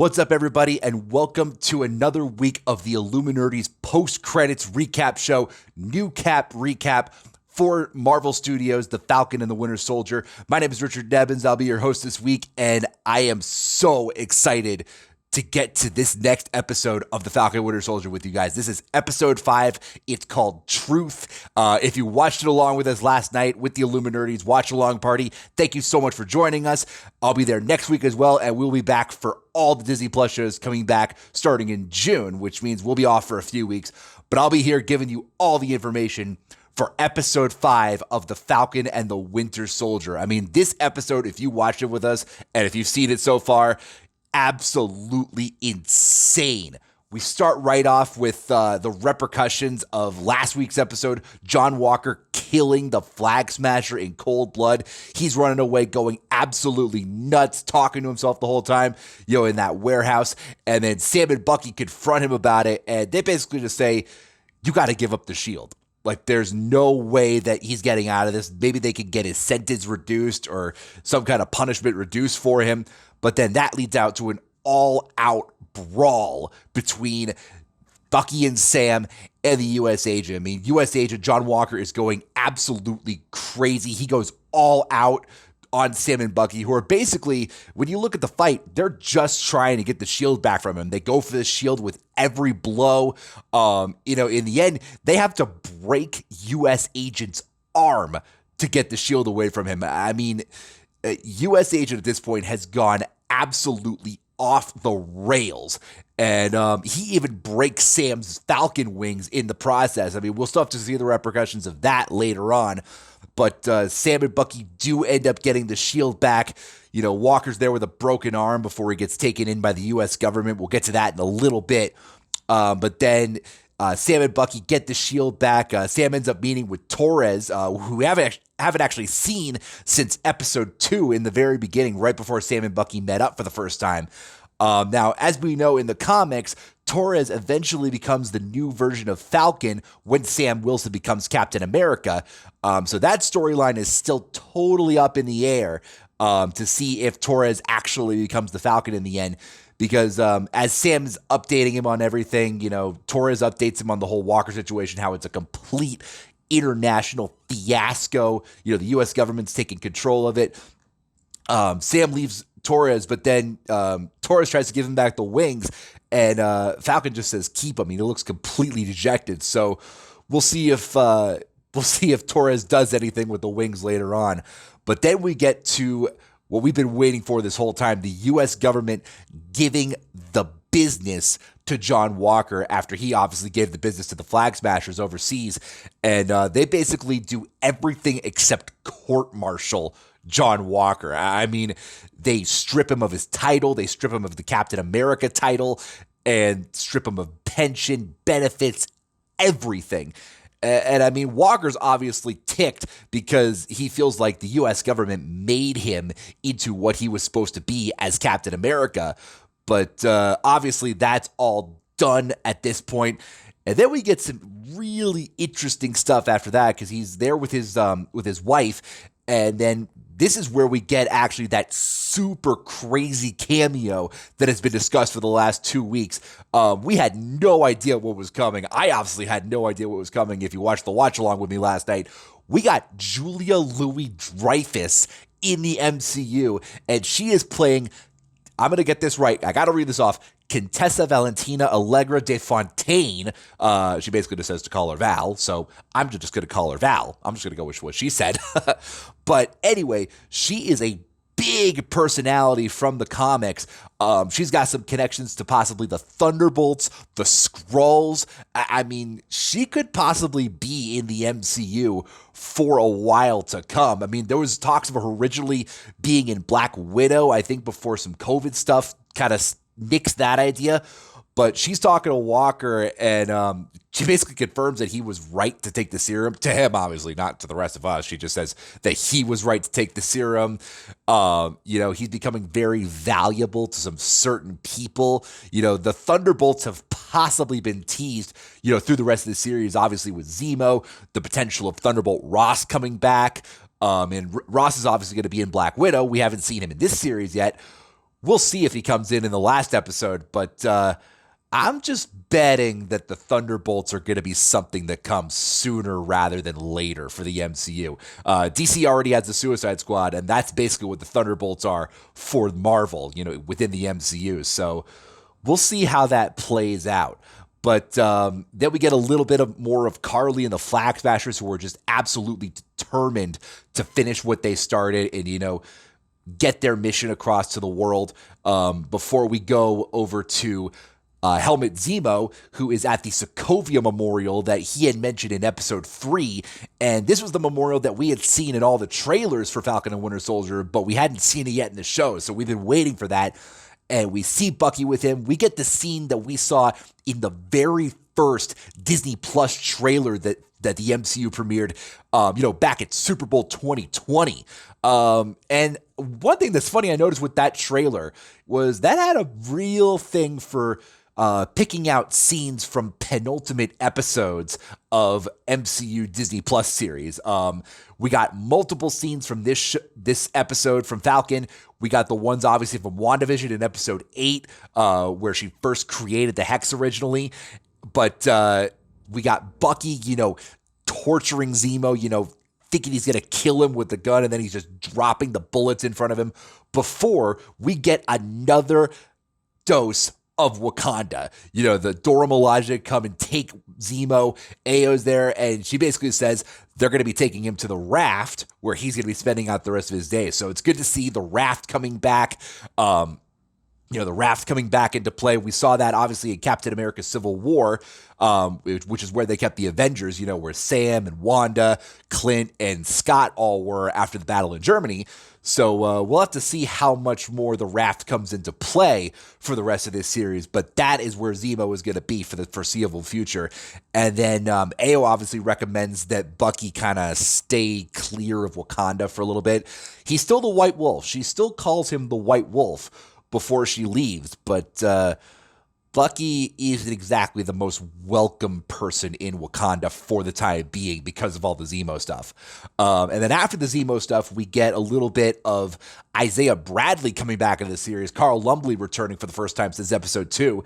What's up, everybody, and welcome to another week of the Illuminerdi's post-credits recap show, new cap recap for Marvel Studios, The Falcon and the Winter Soldier. My name is Richard Nebbins. I'll be your host this week, and I am so excited to get to this next episode of The Falcon and Winter Soldier with you guys. This is episode 5. It's called Truth. If you watched it along with us last night with the Illuminerdi's watch-along party, thank you so much for joining us. I'll be there next week as well, and we'll be back for all the Disney Plus shows coming back starting in June, which means we'll be off for a few weeks. But I'll be here giving you all the information for episode 5 of The Falcon and the Winter Soldier. I mean, this episode, if you watched it with us, and if you've seen it so far, absolutely insane. We start right off with the repercussions of last week's episode. John Walker killing the Flag Smasher in cold blood. He's running away, going absolutely nuts, talking to himself the whole time, in that warehouse. And then Sam and Bucky confront him about it, and they basically just say, you got to give up the shield. Like, there's no way that he's getting out of this. Maybe they could get his sentence reduced or some kind of punishment reduced for him. But then that leads out to an all-out brawl between Bucky and Sam and the U.S. agent. I mean, U.S. agent John Walker is going absolutely crazy. He goes all out on Sam and Bucky, who are basically, when you look at the fight, they're just trying to get the shield back from him. They go for the shield with every blow. In the end, they have to break U.S. agent's arm to get the shield away from him. I mean, U.S. agent at this point has gone absolutely off the rails. And he even breaks Sam's Falcon wings in the process. I mean, we'll still have to see the repercussions of that later on. But Sam and Bucky do end up getting the shield back. Walker's there with a broken arm before he gets taken in by the U.S. government. We'll get to that in a little bit. But then Sam and Bucky get the shield back. Sam ends up meeting with Torres, who we haven't actually seen since episode 2 in the very beginning, right before Sam and Bucky met up for the first time. Now, as we know in the comics, Torres eventually becomes the new version of Falcon when Sam Wilson becomes Captain America. So that storyline is still totally up in the air to see if Torres actually becomes the Falcon in the end. Because as Sam's updating him on everything, Torres updates him on the whole Walker situation, how it's a complete international fiasco. The U.S. government's taking control of it. Sam leaves Torres, but then Torres tries to give him back the wings, and Falcon just says, keep him. He looks completely dejected. So we'll see if Torres does anything with the wings later on. But then we get to what we've been waiting for this whole time, the U.S. government giving the business to John Walker after he obviously gave the business to the Flag Smashers overseas. And they basically do everything except court-martial John Walker. I mean, they strip him of his title, they strip him of the Captain America title, and strip him of pension, benefits, everything. And I mean, Walker's obviously ticked because he feels like the U.S. government made him into what he was supposed to be as Captain America. But obviously that's all done at this point. And then we get some really interesting stuff after that because he's there with his wife. And then this is where we get actually that super crazy cameo that has been discussed for the last 2 weeks. We had no idea what was coming. I obviously had no idea what was coming if you watched the watch along with me last night. We got Julia Louis-Dreyfus in the MCU, and she is playing, I'm going to get this right, I got to read this off, Contessa Valentina Allegra de Fontaine. She basically just says to call her Val, so I'm just going to call her Val. I'm just going to go with what she said. But anyway, she is a big personality from the comics. She's got some connections to possibly the Thunderbolts, the Skrulls. I mean, she could possibly be in the MCU for a while to come. I mean, there was talks of her originally being in Black Widow, I think before some COVID stuff kind of nixed that idea. But she's talking to Walker, and she basically confirms that he was right to take the serum. To him, obviously, not to the rest of us. She just says that he was right to take the serum. He's becoming very valuable to some certain people. The Thunderbolts have possibly been teased, through the rest of the series, obviously with Zemo, the potential of Thunderbolt Ross coming back. And Ross is obviously going to be in Black Widow. We haven't seen him in this series yet. We'll see if he comes in the last episode, but I'm just betting that the Thunderbolts are going to be something that comes sooner rather than later for the MCU. DC already has the Suicide Squad, and that's basically what the Thunderbolts are for Marvel, within the MCU. So we'll see how that plays out. But then we get a little bit more of Carly and the Flag Smashers, who are just absolutely determined to finish what they started and, get their mission across to the world. Before we go over to Helmut Zemo, who is at the Sokovia Memorial that he had mentioned in episode 3. And this was the memorial that we had seen in all the trailers for Falcon and Winter Soldier, but we hadn't seen it yet in the show. So we've been waiting for that. And we see Bucky with him. We get the scene that we saw in the very first Disney Plus trailer that the MCU premiered, back at Super Bowl 2020. And one thing that's funny I noticed with that trailer was that had a real thing for picking out scenes from penultimate episodes of MCU Disney Plus series. We got multiple scenes from this episode from Falcon. We got the ones obviously from WandaVision in episode 8, where she first created the Hex originally. But we got Bucky, torturing Zemo, thinking he's going to kill him with the gun, and then he's just dropping the bullets in front of him before we get another dose of Wakanda. The Dora Milaje come and take Zemo. Ao's there, and she basically says they're going to be taking him to the raft where he's going to be spending out the rest of his day. So it's good to see the raft coming back. The raft coming back into play. We saw that obviously in Captain America Civil War, which is where they kept the Avengers, where Sam and Wanda, Clint, and Scott all were after the battle in Germany. So we'll have to see how much more the raft comes into play for the rest of this series. But that is where Zemo is going to be for the foreseeable future. And then Ao obviously recommends that Bucky kind of stay clear of Wakanda for a little bit. He's still the White Wolf. She still calls him the White Wolf before she leaves, but Bucky isn't exactly the most welcome person in Wakanda for the time being because of all the Zemo stuff. And then after the Zemo stuff, we get a little bit of Isaiah Bradley coming back into the series, Carl Lumbly returning for the first time since episode 2.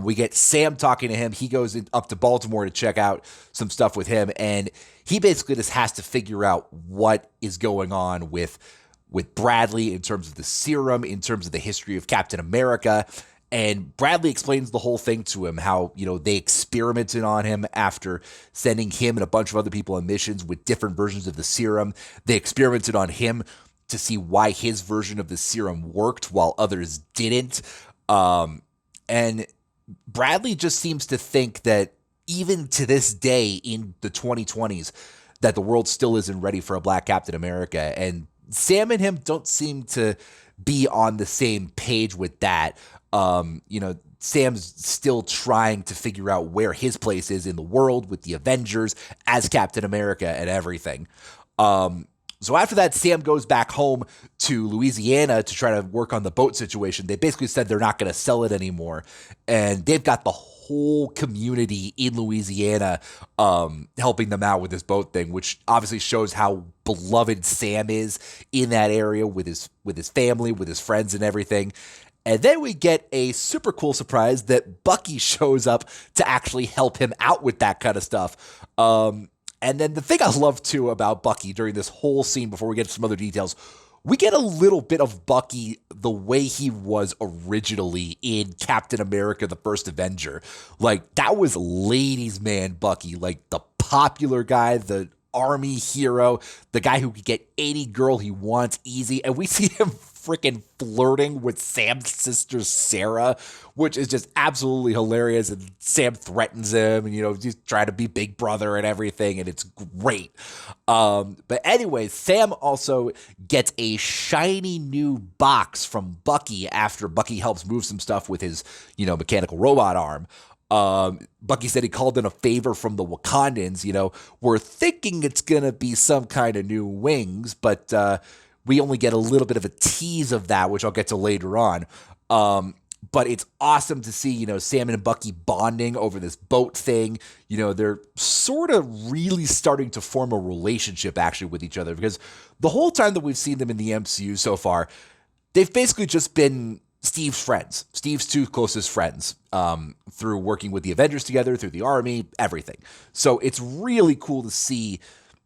We get Sam talking to him. He goes up to Baltimore to check out some stuff with him, and he basically just has to figure out what is going on with Bradley in terms of the serum, in terms of the history of Captain America. And Bradley explains the whole thing to him, how, they experimented on him after sending him and a bunch of other people on missions with different versions of the serum. They experimented on him to see why his version of the serum worked while others didn't. And Bradley just seems to think that even to this day in the 2020s, that the world still isn't ready for a Black Captain America. And Sam and him don't seem to be on the same page with that. Sam's still trying to figure out where his place is in the world with the Avengers as Captain America and everything. So after that, Sam goes back home to Louisiana to try to work on the boat situation. They basically said they're not going to sell it anymore. And they've got the whole community in Louisiana helping them out with this boat thing, which obviously shows how beloved Sam is in that area with his family, with his friends and everything. And then we get a super cool surprise that Bucky shows up to actually help him out with that kind of stuff. And then the thing I love too about Bucky during this whole scene, before we get to some other details, we get a little bit of Bucky the way he was originally in Captain America, the First Avenger. Like, that was ladies' man Bucky, like the popular guy, the army hero, the guy who could get any girl he wants easy. And we see him freaking flirting with Sam's sister, Sarah, which is just absolutely hilarious. And Sam threatens him and, he's trying to be big brother and everything. And it's great. But anyway, Sam also gets a shiny new box from Bucky after Bucky helps move some stuff with his, mechanical robot arm. Bucky said he called in a favor from the Wakandans. We're thinking it's going to be some kind of new wings, but we only get a little bit of a tease of that, which I'll get to later on. But it's awesome to see, Sam and Bucky bonding over this boat thing. They're sort of really starting to form a relationship actually with each other, because the whole time that we've seen them in the MCU so far, they've basically just been Steve's friends, Steve's two closest friends, through working with the Avengers together, through the army, everything. So it's really cool to see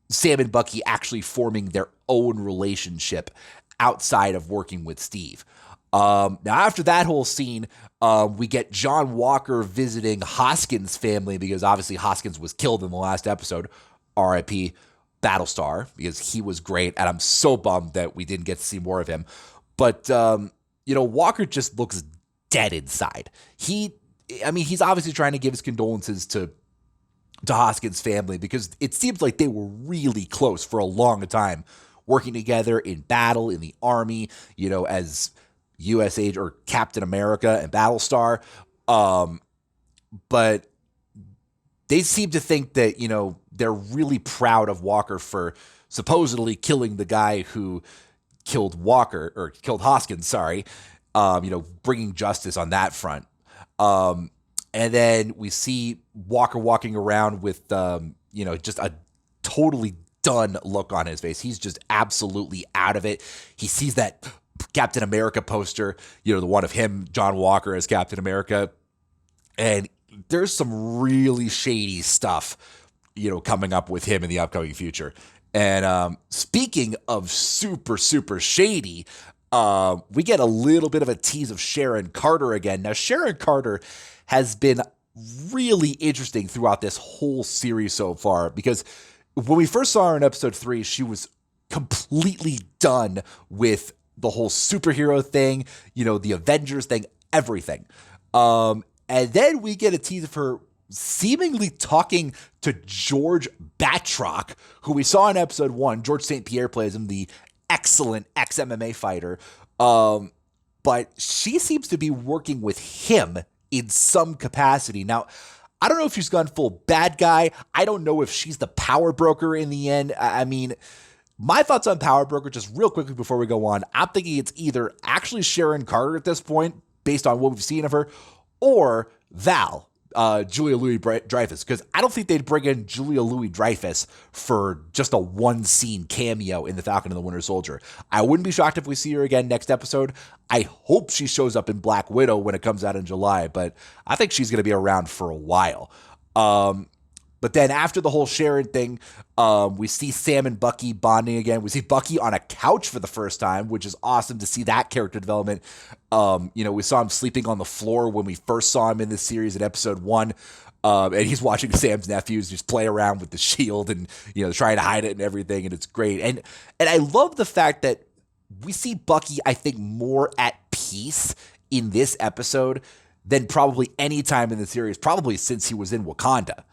Sam and Bucky actually forming their own relationship outside of working with Steve. Now, after that whole scene, we get John Walker visiting Hoskins' family because obviously Hoskins was killed in the last episode. R.I.P. Battlestar, because he was great, and I'm so bummed that we didn't get to see more of him. But Walker just looks dead inside. He's obviously trying to give his condolences to Hoskins' family because it seems like they were really close for a long time, working together in battle, in the army, as U.S. Agent or Captain America and Battlestar. But they seem to think that, they're really proud of Walker for supposedly killing the guy who killed Hoskins, bringing justice on that front. And then we see Walker walking around with, just a totally done look on his face. He's just absolutely out of it. He sees that Captain America poster, the one of him, John Walker as Captain America. And there's some really shady stuff, coming up with him in the upcoming future. And speaking of super, super shady, we get a little bit of a tease of Sharon Carter again. Now, Sharon Carter has been really interesting throughout this whole series so far because when we first saw her in episode 3, she was completely done with the whole superhero thing, the Avengers thing, everything. And then we get a tease of her seemingly talking to George Batroc, who we saw in episode 1. George St. Pierre plays him, the excellent ex-MMA fighter. But she seems to be working with him in some capacity. Now, I don't know if she's gone full bad guy. I don't know if she's the power broker in the end. I mean, my thoughts on power broker, just real quickly before we go on, I'm thinking it's either actually Sharon Carter at this point, based on what we've seen of her, or Val, Julia Louis-Dreyfus, because I don't think they'd bring in Julia Louis-Dreyfus for just a one-scene cameo in The Falcon and the Winter Soldier. I wouldn't be shocked if we see her again next episode. I hope she shows up in Black Widow when it comes out in July, but I think she's going to be around for a while. But then after the whole Sharon thing, we see Sam and Bucky bonding again. We see Bucky on a couch for the first time, which is awesome to see that character development. We saw him sleeping on the floor when we first saw him in this series in episode 1. And he's watching Sam's nephews just play around with the shield and, trying to hide it and everything. And it's great. And I love the fact that we see Bucky, I think, more at peace in this episode than probably any time in the series, probably since he was in Wakanda.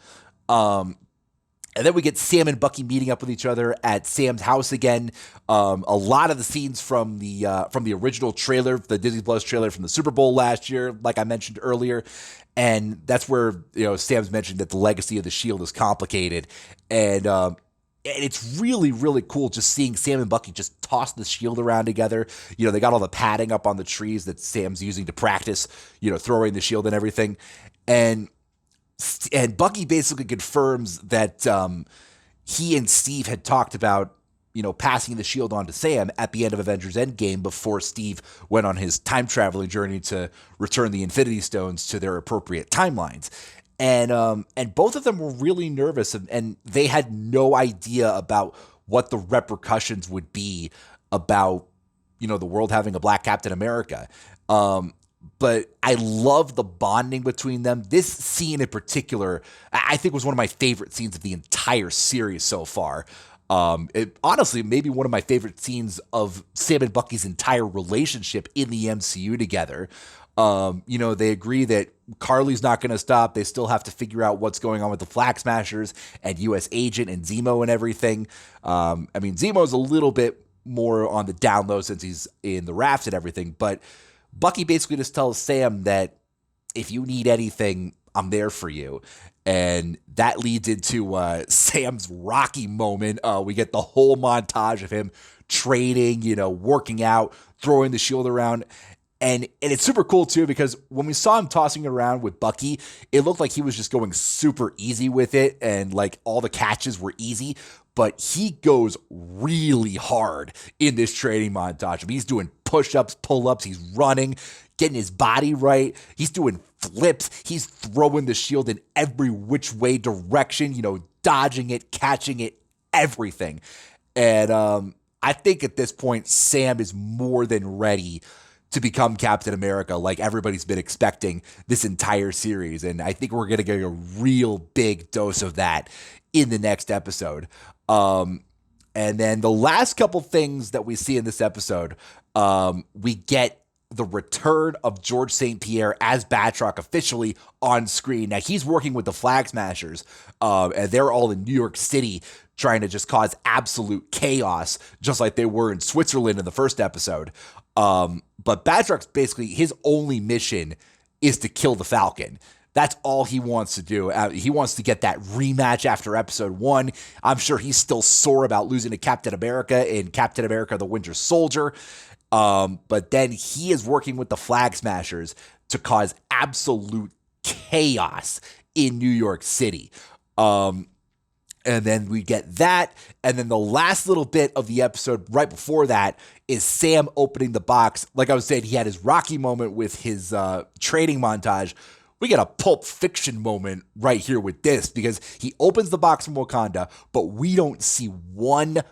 And then we get Sam and Bucky meeting up with each other at Sam's house again. A lot of the scenes from the original trailer, the Disney Plus trailer from the Super Bowl last year, like I mentioned earlier. And that's where, Sam's mentioned that the legacy of the shield is complicated. And it's really, really cool just seeing Sam and Bucky just toss the shield around together. They got all the padding up on the trees that Sam's using to practice, throwing the shield and everything. And Bucky basically confirms that he and Steve had talked about, passing the shield on to Sam at the end of Avengers Endgame before Steve went on his time-traveling journey to return the Infinity Stones to their appropriate timelines. And both of them were really nervous, and they had no idea about what the repercussions would be about, the world having a Black Captain America. But I love the bonding between them. This scene in particular, I think, was one of my favorite scenes of the entire series so far. Honestly, maybe one of my favorite scenes of Sam and Bucky's entire relationship in the MCU together. They agree that Carly's not going to stop. They still have to figure out what's going on with the Flag Smashers and U.S. Agent and Zemo and everything. Zemo's a little bit more on the down low since he's in the raft and everything, but Bucky basically just tells Sam that if you need anything, I'm there for you. And that leads into Sam's Rocky moment. We get the whole montage of him training, working out, throwing the shield around. And it's super cool too, because when we saw him tossing it around with Bucky, it looked like he was just going super easy with it, and like all the catches were easy. But he goes really hard in this training montage. I mean, he's doing push-ups, pull-ups, he's running, getting his body right. He's doing flips. He's throwing the shield in every which way direction, dodging it, catching it, everything. And I think at this point, Sam is more than ready to become Captain America, like everybody's been expecting this entire series. And I think we're going to get a real big dose of that in the next episode. And then the last couple things that we see in this episode, we get the return of George St. Pierre as Batroc officially on screen. Now, he's working with the Flag Smashers, and they're all in New York City trying to just cause absolute chaos, just like they were in Switzerland in the first episode. But Batroc's basically, his only mission is to kill the Falcon. That's all he wants to do. He wants to get that rematch after episode 1. I'm sure he's still sore about losing to Captain America in Captain America the Winter Soldier. But then he is working with the Flag Smashers to cause absolute chaos in New York City. And then we get that. And then the last little bit of the episode right before that is Sam opening the box. Like I was saying, he had his Rocky moment with his training montage. We get a Pulp Fiction moment right here with this, because he opens the box from Wakanda, but we don't see one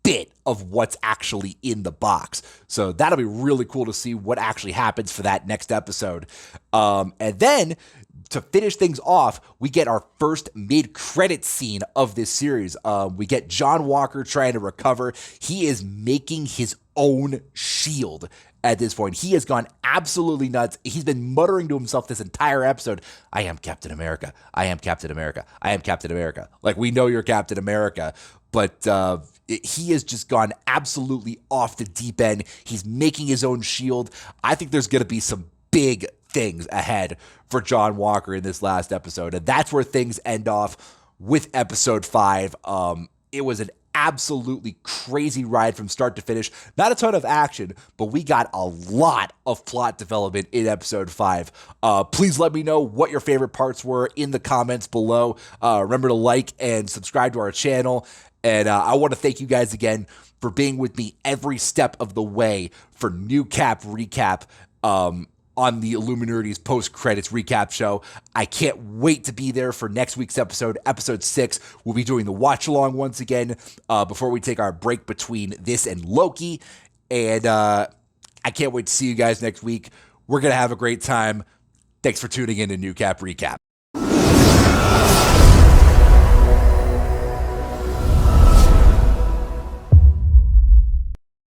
bit of what's actually in the box. So that'll be really cool to see what actually happens for that next episode. And then to finish things off, we get our first mid-credit scene of this series. We get John Walker trying to recover. He is making his own shield at this point. He has gone absolutely nuts. He's been muttering to himself this entire episode, I am Captain America. I am Captain America. I am Captain America. Like, we know you're Captain America, but he has just gone absolutely off the deep end. He's making his own shield. I think there's going to be some big things ahead for John Walker in this last episode. And that's where things end off with episode 5. It was an absolutely crazy ride from start to finish. Not a ton of action, but we got a lot of plot development in episode 5. Please let me know what your favorite parts were in the comments below. Remember to like and subscribe to our channel. And I want to thank you guys again for being with me every step of the way for New Cap Recap on the Illuminerdi's post-credits recap show. I can't wait to be there for next week's episode, episode 6. We'll be doing the watch-along once again before we take our break between this and Loki. And I can't wait to see you guys next week. We're going to have a great time. Thanks for tuning in to New Cap Recap.